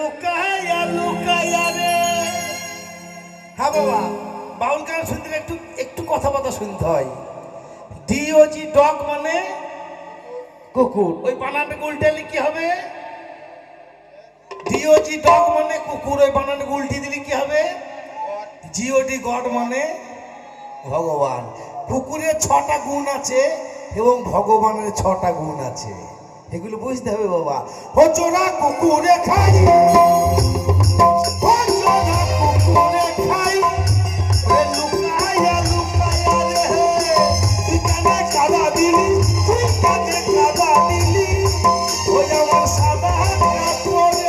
লুকায়া লুকায়া রে। হ্যাঁ বাবা, বাউল গান শুনতে একটু একটু কথাবার্তা শুনতে হয়। ডিওজি ডগ মানে কুকুর, ওই বানানটা উল্টালে কি হবে? ডিওজি ডগ মানে কুকুর, ওই বানানটা উল্টি দিলে কি হবে? জিওডি গড মানে ভগবান। কুকুরের 6টা গুণ আছে এবং ভগবানের 6টা গুণ আছে, এগুলো বুঝতে হবে বাবা। ও চোরা কুকুরে খাই, ও চোরা কুকুরে খাই, ওরে লুকায়া লুকায়া রে। তুই কানে কাদা দিলি, তুই কানে কাদা দিলি, ওই আমার সাদা কাপড়ে।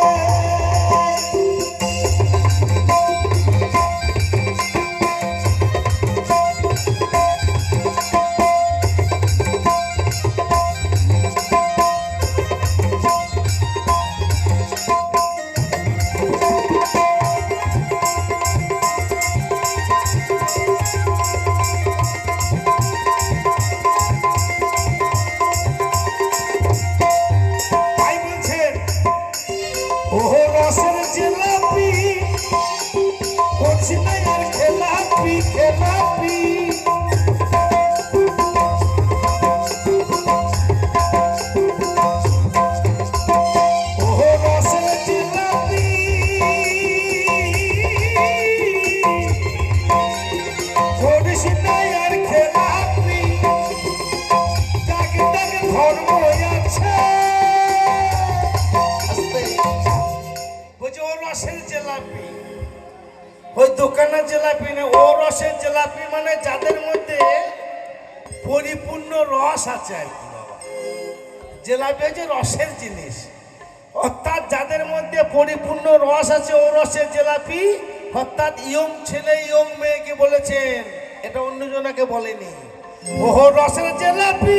ওই দোকানের জিলাপি না, ও রসের জিলাপি মানে যাদের মধ্যে পরিপূর্ণ রস আছে আর কি বাবা। জিলাপি হচ্ছে রসের জিনিস, অর্থাৎ যাদের মধ্যে পরিপূর্ণ রস আছে ও রসের জিলাপি। অর্থাৎ ইয়ং ছেলে ইয়ং মেয়েকে বলেছেন, এটা অন্যজনকে বলেনি। ও রসের জিলাপি